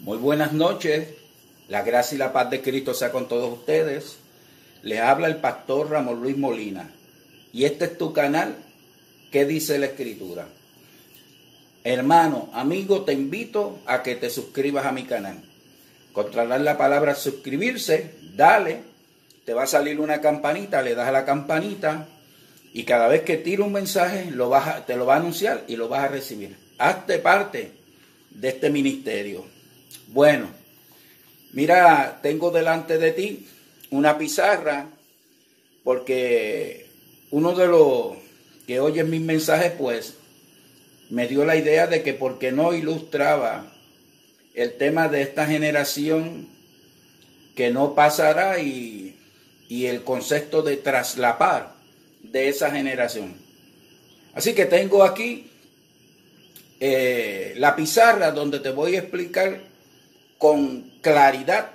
Muy buenas noches, la gracia y la paz de Cristo sea con todos ustedes. Les habla el pastor Ramón Luis Molina y este es tu canal, ¿Qué dice la Escritura? Hermano, amigo, te invito a que te suscribas a mi canal. Encontrarás la palabra suscribirse, dale, te va a salir una campanita, le das a la campanita y cada vez que tire un mensaje te lo va a anunciar y lo vas a recibir. Hazte parte de este ministerio. Bueno, mira, tengo delante de ti una pizarra porque uno de los que oye mis mensajes pues me dio la idea de que por qué no ilustraba el tema de esta generación que no pasará y el concepto de traslapar de esa generación. Así que tengo aquí la pizarra donde te voy a explicar con claridad,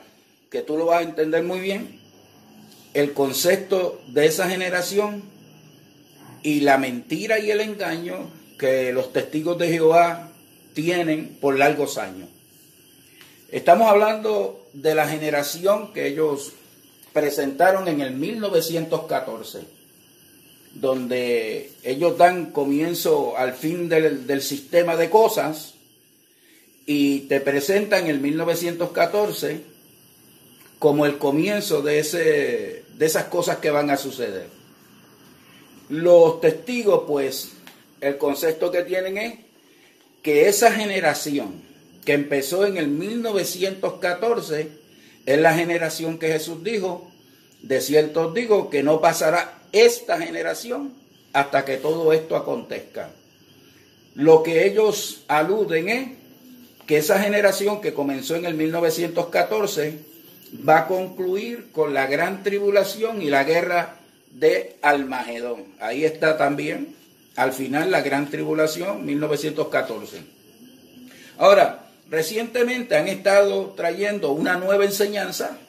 que tú lo vas a entender muy bien, el concepto de esa generación y la mentira y el engaño que los testigos de Jehová tienen por largos años. Estamos hablando de la generación que ellos presentaron en el 1914, donde ellos dan comienzo al fin del sistema de cosas y te presentan el 1914 como el comienzo de esas cosas que van a suceder. Los testigos, pues, el concepto que tienen es que esa generación que empezó en el 1914 es la generación que Jesús dijo: de cierto os digo que no pasará esta generación hasta que todo esto acontezca. Lo que ellos aluden es que esa generación que comenzó en el 1914 va a concluir con la gran tribulación y la guerra de Almagedón. Ahí está también, al final, la gran tribulación, 1914. Ahora, recientemente han estado trayendo una nueva enseñanza,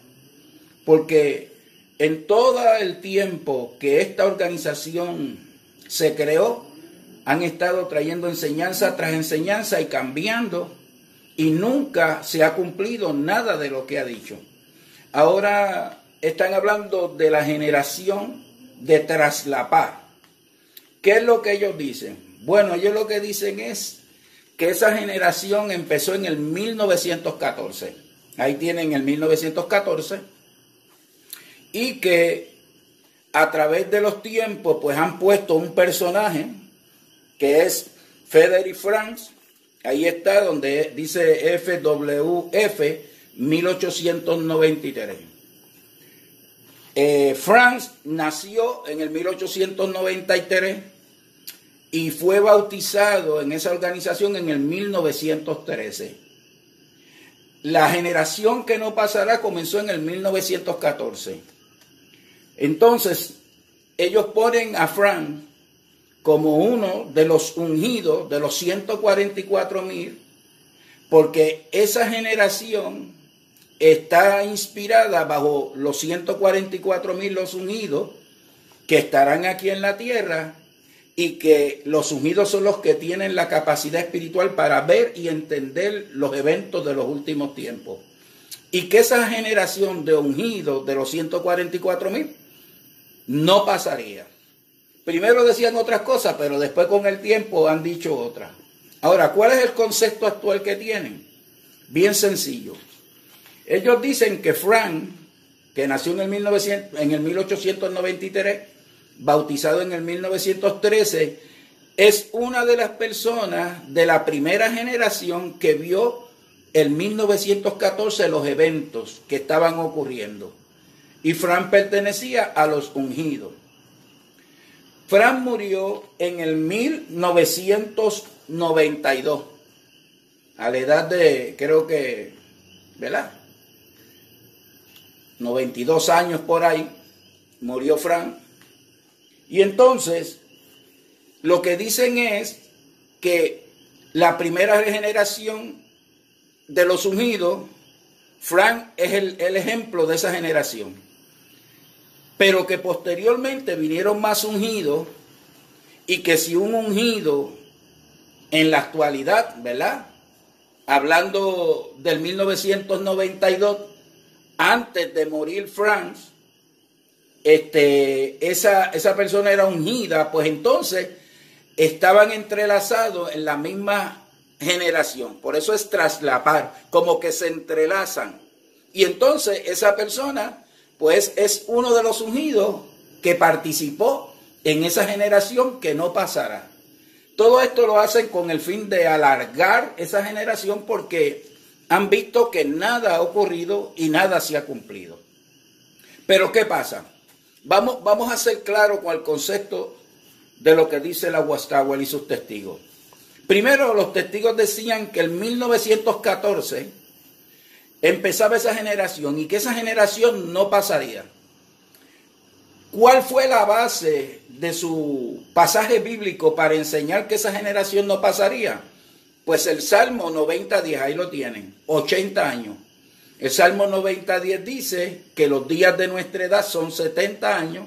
porque en todo el tiempo que esta organización se creó, han estado trayendo enseñanza tras enseñanza y cambiando, y nunca se ha cumplido nada de lo que ha dicho. Ahora están hablando de la generación de traslapar. ¿Qué es lo que ellos dicen? Bueno, ellos lo que dicen es que esa generación empezó en el 1914. Ahí tienen el 1914. Y que a través de los tiempos pues han puesto un personaje que es Frederick Franz. Ahí está donde dice FWF 1893. Franz nació en el 1893 y fue bautizado en esa organización en el 1913. La generación que no pasará comenzó en el 1914. Entonces, ellos ponen a Franz como uno de los ungidos de los 144,000, porque esa generación está inspirada bajo los 144,000 los ungidos que estarán aquí en la tierra, y que los ungidos son los que tienen la capacidad espiritual para ver y entender los eventos de los últimos tiempos. Y que esa generación de ungidos de los 144,000 no pasaría. Primero decían otras cosas, pero después con el tiempo han dicho otras. Ahora, ¿cuál es el concepto actual que tienen? Bien sencillo. Ellos dicen que Frank, que nació en el 1893, bautizado en el 1913, es una de las personas de la primera generación que vio el 1914 los eventos que estaban ocurriendo. Y Frank pertenecía a los ungidos. Frank murió en el 1992, a la edad de, creo que, ¿verdad?, 92 años por ahí, murió Frank. Y entonces, lo que dicen es que la primera generación de los ungidos, Frank es el ejemplo de esa generación. Pero que posteriormente vinieron más ungidos, y que si un ungido en la actualidad, ¿verdad?, hablando del 1992, antes de morir Franz, esa persona era ungida, pues entonces estaban entrelazados en la misma generación. Por eso es traslapar, como que se entrelazan. Y entonces esa persona, pues es uno de los ungidos que participó en esa generación que no pasará. Todo esto lo hacen con el fin de alargar esa generación porque han visto que nada ha ocurrido y nada se ha cumplido. Pero ¿qué pasa? Vamos a ser claros con el concepto de lo que dice la Watchtower y sus testigos. Primero, los testigos decían que en 1914 empezaba esa generación y que esa generación no pasaría. ¿Cuál fue la base de su pasaje bíblico para enseñar que esa generación no pasaría? Pues el Salmo 90:10, ahí lo tienen, 80 años. El Salmo 90:10 dice que los días de nuestra edad son 70 años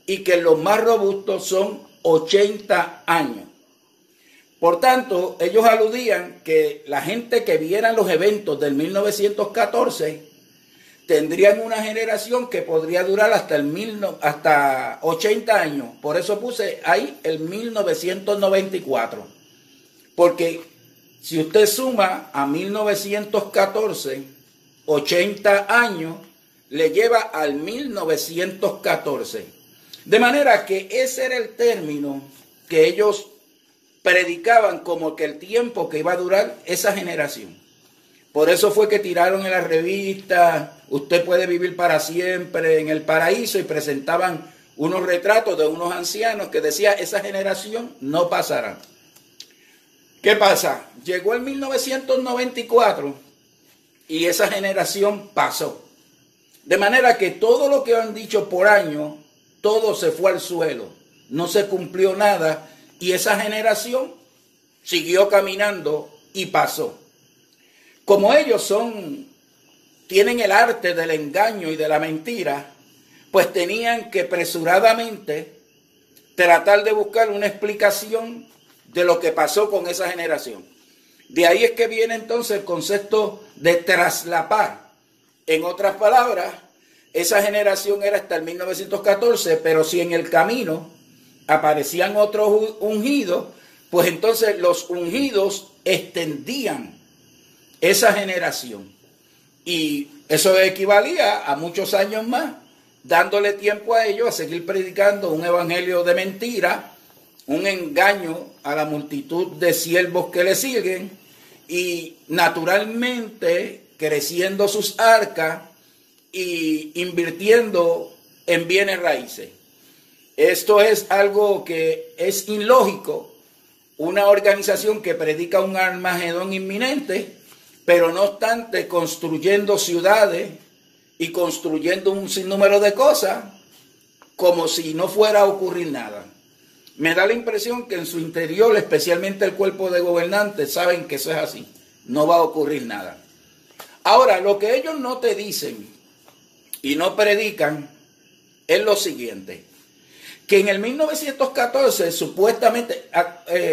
y que los más robustos son 80 años. Por tanto, ellos aludían que la gente que viera los eventos del 1914 tendrían una generación que podría durar hasta 80 años. Por eso puse ahí el 1994. Porque si usted suma a 1914, 80 años, le lleva al 1914. De manera que ese era el término que ellos predicaban como que el tiempo que iba a durar esa generación. Por eso fue que tiraron en la revista Usted puede vivir para siempre en el paraíso y presentaban unos retratos de unos ancianos que decía esa generación no pasará. ¿Qué pasa? Llegó el 1994 y esa generación pasó. De manera que todo lo que han dicho por año, todo se fue al suelo. No se cumplió nada y esa generación siguió caminando y pasó. Como ellos tienen el arte del engaño y de la mentira, pues tenían que apresuradamente tratar de buscar una explicación de lo que pasó con esa generación. De ahí es que viene entonces el concepto de traslapar. En otras palabras, esa generación era hasta el 1914, pero si en el camino aparecían otros ungidos, pues entonces los ungidos extendían esa generación. Y eso equivalía a muchos años más, dándole tiempo a ellos a seguir predicando un evangelio de mentira, un engaño a la multitud de siervos que le siguen y naturalmente creciendo sus arcas y invirtiendo en bienes raíces. Esto es algo que es ilógico, una organización que predica un Armagedón inminente, pero no obstante construyendo ciudades y construyendo un sinnúmero de cosas como si no fuera a ocurrir nada. Me da la impresión que en su interior, especialmente el cuerpo de gobernantes, saben que eso es así, no va a ocurrir nada. Ahora, lo que ellos no te dicen y no predican es lo siguiente, que en el 1914 supuestamente,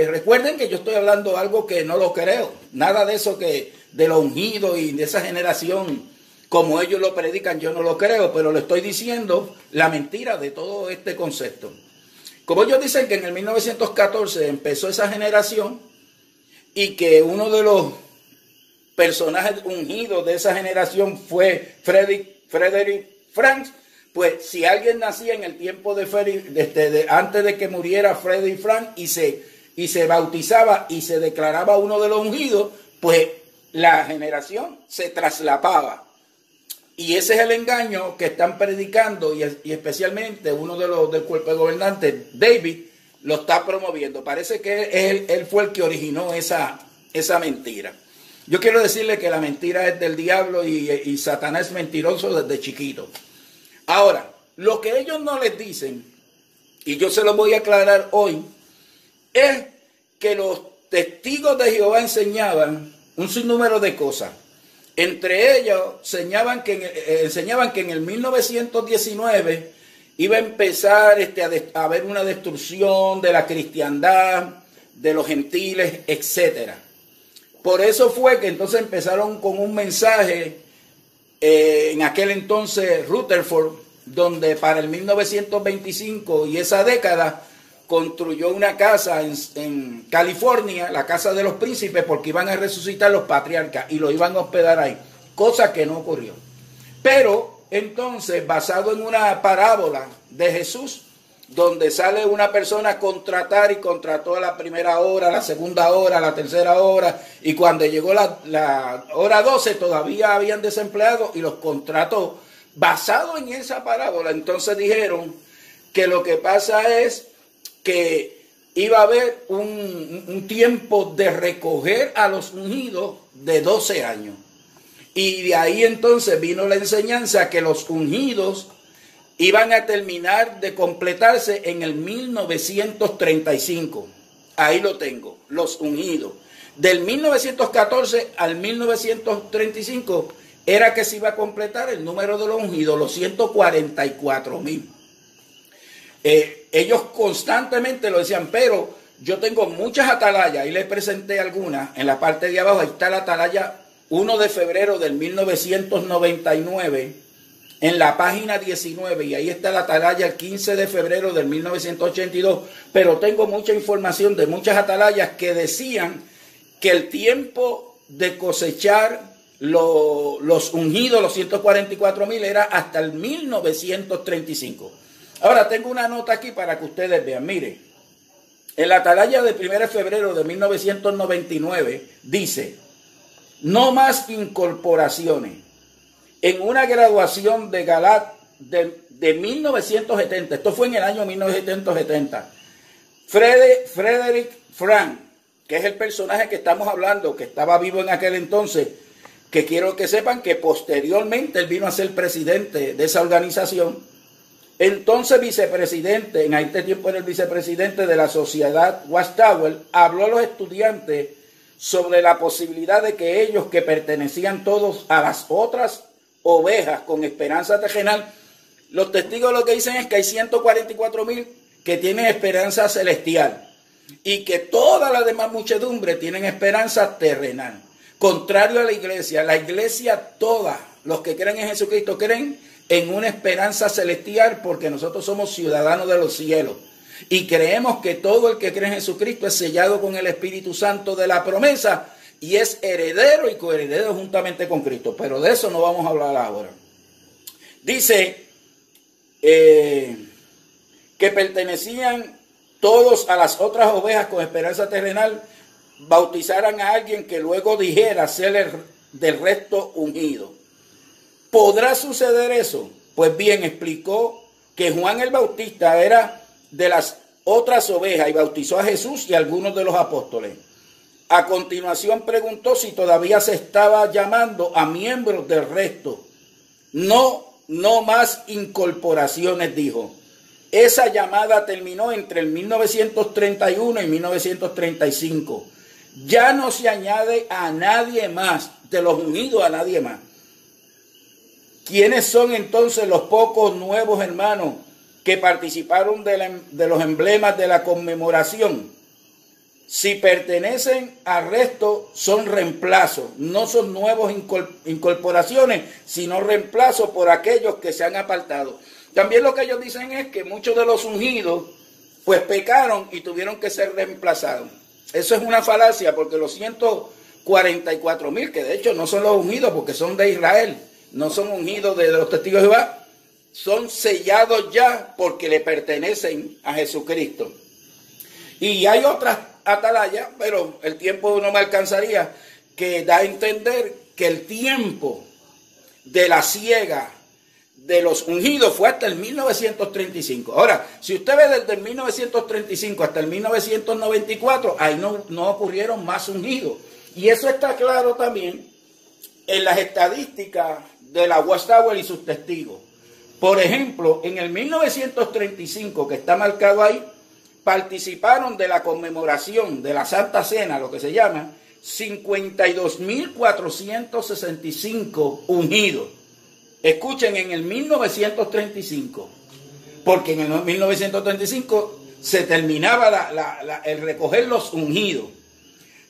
recuerden que yo estoy hablando algo que no lo creo, nada de eso que de lo ungido y de esa generación como ellos lo predican, yo no lo creo, pero le estoy diciendo la mentira de todo este concepto. Como ellos dicen que en el 1914 empezó esa generación y que uno de los personajes ungidos de esa generación fue Frederick Franz, pues si alguien nacía en el tiempo de antes de que muriera Frederick Franz y se bautizaba y se declaraba uno de los ungidos, pues la generación se traslapaba. Y ese es el engaño que están predicando y especialmente uno de los del cuerpo de gobernantes, David, lo está promoviendo. Parece que él fue el que originó esa mentira. Yo quiero decirle que la mentira es del diablo y Satanás es mentiroso desde chiquito. Ahora, lo que ellos no les dicen, y yo se lo voy a aclarar hoy, es que los testigos de Jehová enseñaban un sinnúmero de cosas. Entre ellos enseñaban que en el 1919 iba a empezar a haber una destrucción de la cristiandad, de los gentiles, etc. por eso fue que entonces empezaron con un mensaje en aquel entonces Rutherford, donde para el 1925 y esa década construyó una casa en California, la casa de los príncipes, porque iban a resucitar los patriarcas y lo iban a hospedar ahí, cosa que no ocurrió. Pero entonces, basado en una parábola de Jesús, donde sale una persona a contratar y contrató a la primera hora, la segunda hora, la tercera hora, y cuando llegó la hora 12 todavía habían desempleados y los contrató. Basado en esa parábola, entonces dijeron que lo que pasa es que iba a haber un tiempo de recoger a los ungidos de 12 años. Y de ahí entonces vino la enseñanza que los ungidos iban a terminar de completarse en el 1935. Ahí lo tengo, los ungidos. Del 1914 al 1935 era que se iba a completar el número de los ungidos, los 144,000. Ellos constantemente lo decían, pero yo tengo muchas atalayas, ahí les presenté algunas, en la parte de abajo, ahí está la atalaya 1 de febrero del 1999, en la página 19, y ahí está la atalaya el 15 de febrero del 1982, pero tengo mucha información de muchas atalayas que decían que el tiempo de cosechar los ungidos, los 144,000, era hasta el 1935. Ahora tengo una nota aquí para que ustedes vean. Mire, en la atalaya de 1 de febrero de 1999 dice: no más incorporaciones. En una graduación de Galat de 1970, esto fue en el año 1970, Frederick Frank, que es el personaje que estamos hablando, que estaba vivo en aquel entonces, que quiero que sepan que posteriormente él vino a ser presidente de esa organización. Entonces vicepresidente, en este tiempo era el vicepresidente de la sociedad Watchtower, habló a los estudiantes sobre la posibilidad de que ellos, que pertenecían todos a las otras ovejas con esperanza terrenal, los testigos lo que dicen es que hay 144,000 que tienen esperanza celestial y que toda la demás muchedumbre tienen esperanza terrenal. Contrario a la iglesia toda, los que creen en Jesucristo, creen en una esperanza celestial, porque nosotros somos ciudadanos de los cielos y creemos que todo el que cree en Jesucristo es sellado con el Espíritu Santo de la promesa y es heredero y coheredero juntamente con Cristo. Pero de eso no vamos a hablar ahora. Dice que pertenecían todos a las otras ovejas con esperanza terrenal, bautizaran a alguien que luego dijera ser del resto ungido. ¿Podrá suceder eso? Pues bien, explicó que Juan el Bautista era de las otras ovejas y bautizó a Jesús y a algunos de los apóstoles. A continuación preguntó si todavía se estaba llamando a miembros del resto. No más incorporaciones, dijo. Esa llamada terminó entre el 1931 y 1935. Ya no se añade a nadie más, de los ungidos a nadie más. ¿Quiénes son entonces los pocos nuevos hermanos que participaron de los emblemas de la conmemoración? Si pertenecen al resto, son reemplazos, no son nuevos incorporaciones, sino reemplazos por aquellos que se han apartado. También lo que ellos dicen es que muchos de los ungidos pues pecaron y tuvieron que ser reemplazados. Eso es una falacia, porque los 144,000, que de hecho no son los ungidos porque son de Israel, no son ungidos de los testigos de Jehová, son sellados ya porque le pertenecen a Jesucristo. Y hay otras atalayas, pero el tiempo no me alcanzaría, que da a entender que el tiempo de la siega de los ungidos fue hasta el 1935. Ahora, si usted ve desde el 1935 hasta el 1994, ahí no ocurrieron más ungidos. Y eso está claro también en las estadísticas de la Watchtower y sus testigos. Por ejemplo, en el 1935, que está marcado ahí, participaron de la conmemoración de la Santa Cena, lo que se llama, 52,465 ungidos. Escuchen, en el 1935, porque en el 1935 se terminaba el recoger los ungidos.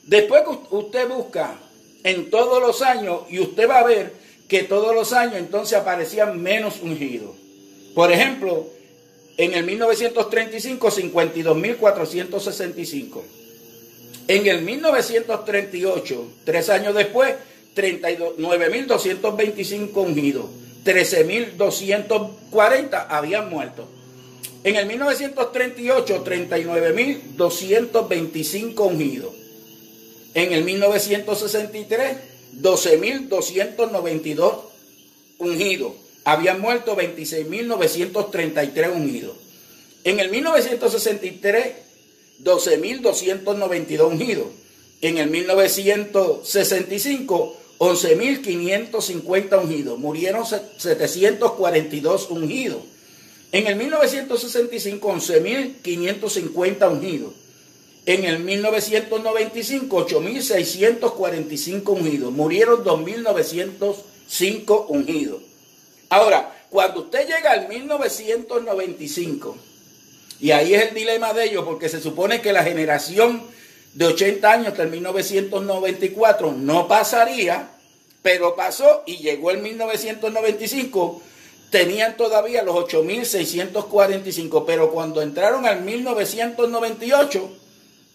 Después que usted busca en todos los años y usted va a ver que todos los años entonces aparecían menos ungidos. Por ejemplo, en el 1935, 52.465. En el 1938, 3 años después, 39.225 ungidos. 13.240 habían muerto. En el 1938, 39.225 ungidos. En el 1963, 12.292 ungidos. Habían muerto 26.933 ungidos. En el 1963, 12.292 ungidos. En el 1965, 11.550 ungidos. Murieron 742 ungidos. En el 1965, 11.550 ungidos. En el 1995, 8.645 ungidos. Murieron 2.905 ungidos. Ahora, cuando usted llega al 1995, y ahí es el dilema de ellos, porque se supone que la generación de 80 años hasta el 1994 no pasaría, pero pasó y llegó el 1995, tenían todavía los 8.645, pero cuando entraron al 1998,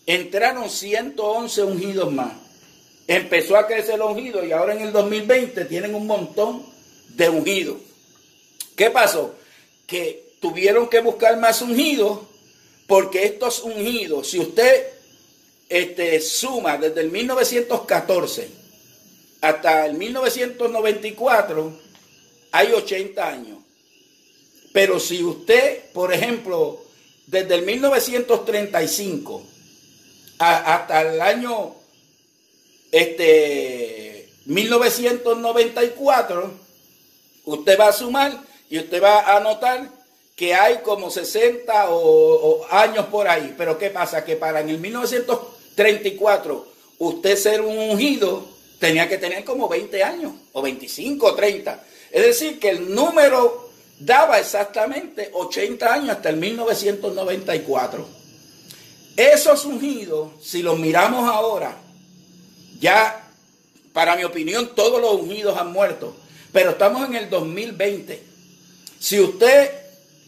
entraron 111 ungidos más. Empezó a crecer el ungido y ahora en el 2020 tienen un montón de ungidos. ¿Qué pasó? Que tuvieron que buscar más ungidos, porque estos ungidos, si usted suma desde el 1914 hasta el 1994, hay 80 años. Pero si usted, por ejemplo, desde el 1935 hasta el año 1994, usted va a sumar y usted va a notar que hay como 60 años por ahí. Pero ¿qué pasa? Que para en el 1934 usted ser un ungido tenía que tener como 20 años, o 25, o 30. Es decir, que el número daba exactamente 80 años hasta el 1994. Esos ungidos, si los miramos ahora, ya, para mi opinión, todos los ungidos han muerto. Pero estamos en el 2020. Si usted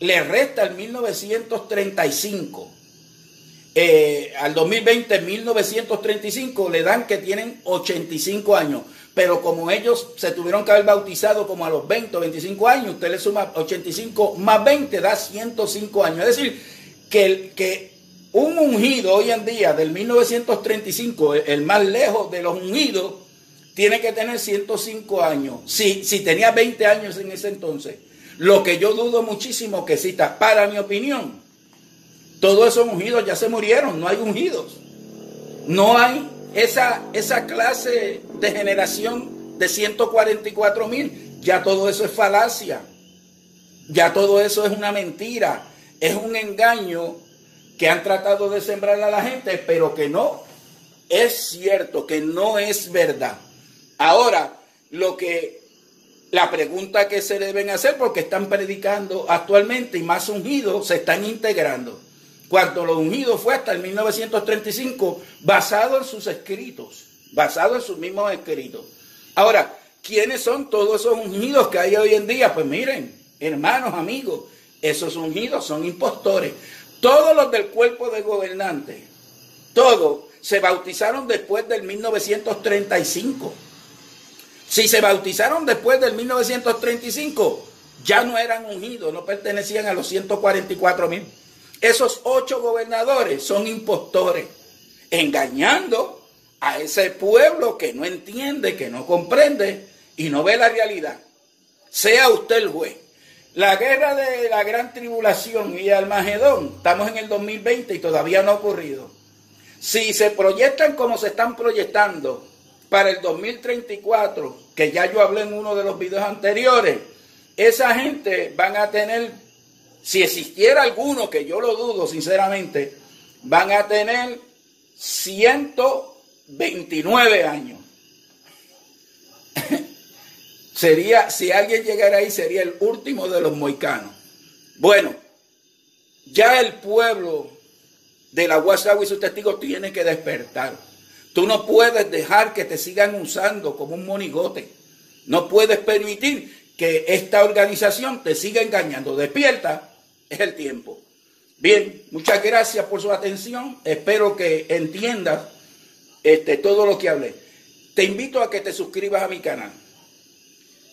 le resta el 1935 al 2020, 1935, le dan que tienen 85 años. Pero como ellos se tuvieron que haber bautizado como a los 20 o 25 años, usted le suma 85 más 20, da 105 años. Es decir, que un ungido hoy en día del 1935, el más lejos de los ungidos, tiene que tener 105 años. Si tenía 20 años en ese entonces. Lo que yo dudo muchísimo que exista. Para mi opinión, todos esos ungidos ya se murieron. No hay ungidos. No hay esa clase de generación de 144,000. Ya todo eso es falacia. Ya todo eso es una mentira. Es un engaño que han tratado de sembrar a la gente, pero que no es cierto, que no es verdad. Ahora, la pregunta que se deben hacer, porque están predicando actualmente y más ungidos se están integrando. Cuando los ungidos fue hasta el 1935, basado en sus escritos, basado en sus mismos escritos. Ahora, ¿quiénes son todos esos ungidos que hay hoy en día? Pues miren, hermanos, amigos, esos ungidos son impostores. Todos los del cuerpo de gobernantes, todos se bautizaron después del 1935. Si se bautizaron después del 1935, ya no eran ungidos, no pertenecían a los 144,000. Esos 8 gobernadores son impostores, engañando a ese pueblo que no entiende, que no comprende y no ve la realidad. Sea usted el juez. La guerra de la gran tribulación y Armagedón, estamos en el 2020 y todavía no ha ocurrido. Si se proyectan como se están proyectando para el 2034, que ya yo hablé en uno de los videos anteriores, esa gente van a tener, si existiera alguno, que yo lo dudo sinceramente, van a tener 129 años. Si alguien llegara ahí, sería el último de los mohicanos. Bueno, ya el pueblo de la Guasagua y sus testigos tiene que despertar. Tú no puedes dejar que te sigan usando como un monigote. No puedes permitir que esta organización te siga engañando. Despierta, es el tiempo. Bien, muchas gracias por su atención. Espero que entiendas todo lo que hablé. Te invito a que te suscribas a mi canal.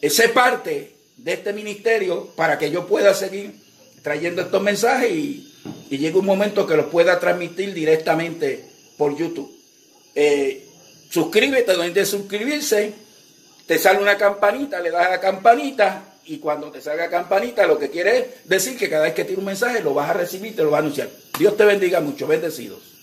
Sé parte de este ministerio para que yo pueda seguir trayendo estos mensajes y llegue un momento que los pueda transmitir directamente por YouTube. Suscríbete donde suscribirse, te sale una campanita, le das a la campanita y cuando te salga campanita lo que quiere es decir que cada vez que tire un mensaje lo vas a recibir, te lo vas a anunciar. Dios te bendiga mucho, bendecidos.